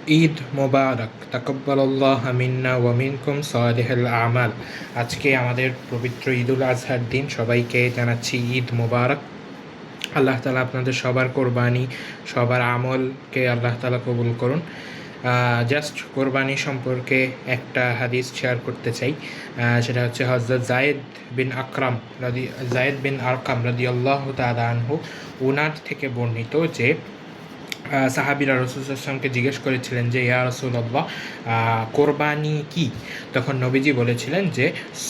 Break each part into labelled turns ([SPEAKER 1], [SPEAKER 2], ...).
[SPEAKER 1] ঈদ মোবারক, তাকাব্বালাল্লাহ মিন্না ওয়া মিনকুম সালিহুল আমাল। আজকে আমাদের পবিত্র ঈদুল আজহার দিন। সবাইকে জানাচ্ছি ঈদ মোবারক। আল্লাহ তাআলা আপনাদের সবার কোরবানি, সবার আমলকে আল্লাহ তাআলা কবুল করুন। জাস্ট কোরবানি সম্পর্কে একটা হাদিস শেয়ার করতে চাই। সেটা হচ্ছে হযরত যায়েদ বিন আরকাম রাদিয়াল্লাহু তাআলা আনহু, ওনার থেকে বর্ণিত যে সাহাবীরা রাসূল সাল্লাল্লাহু আলাইহি ওয়াসাল্লামকে জিজ্ঞেস করেছিলেন যে, ইয়া রাসূলুল্লাহ, কোরবানি কি? তখন নবীজি বলেছিলেন যে,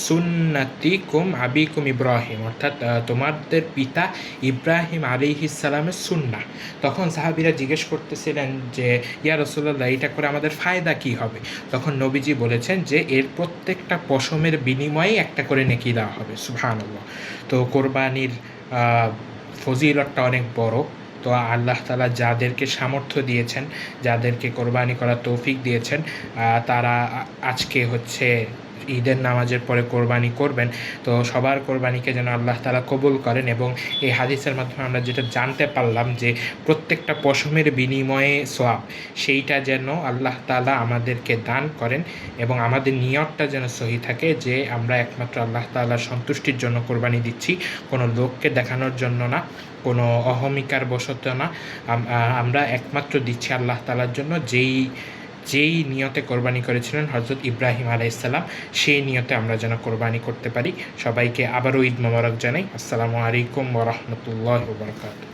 [SPEAKER 1] সুন্নাতিকুম আবিকুম ইব্রাহিম, অর্থাৎ তোমাদের পিতা ইব্রাহিম আলাইহিস সালামের সুন্নাহ। তখন সাহাবীরা জিজ্ঞেস করতেছিলেন যে, ইয়া রাসূলুল্লাহ, এটা করে আমাদের ফায়দা কি হবে? তখন নবীজি বলেছেন যে, এর প্রত্যেকটা পশমের বিনিময়ে একটা করে নেকি দেওয়া হবে। সুবহানাল্লাহ। তো কোরবানির ফজিলতটা অনেক বড়। তো আল্লাহ তাআলা যাদেরকে সামর্থ্য দিয়েছেন, যাদেরকে কোরবানি করার তৌফিক দিয়েছেন, তারা আজকে হচ্ছে ঈদের নামাজের পরে কোরবানি করবেন। তো সবার কোরবানিকে যেন আল্লাহ তাআলা কবুল করেন। এবং এই হাদিসের মাধ্যমে আমরা যেটা জানতে পারলাম যে প্রত্যেকটা পশমের বিনিময়ে সওয়াব, সেইটা যেন আল্লাহ তাআলা আমাদেরকে দান করেন এবং আমাদের নিয়তটা যেন সহি থাকে যে আমরা একমাত্র আল্লাহ তাআলার সন্তুষ্টির জন্য কোরবানি দিচ্ছি, কোনো লোককে দেখানোর জন্য না, কোনো অহমিকার বশত না। আমরা একমাত্র দিচ্ছি আল্লাহ তাআলার জন্য, যেই নিয়তে কোরবানি করেছিলেন হযরত ইব্রাহিম আলাইহিস সালাম, সেই নিয়তে আমরা যেন কোরবানি করতে পারি। সবাইকে আবারও ঈদ মোবারক জানাই। আসসালামু আলাইকুম ওয়া রাহমাতুল্লাহি ওয়া বারাকাতুহু।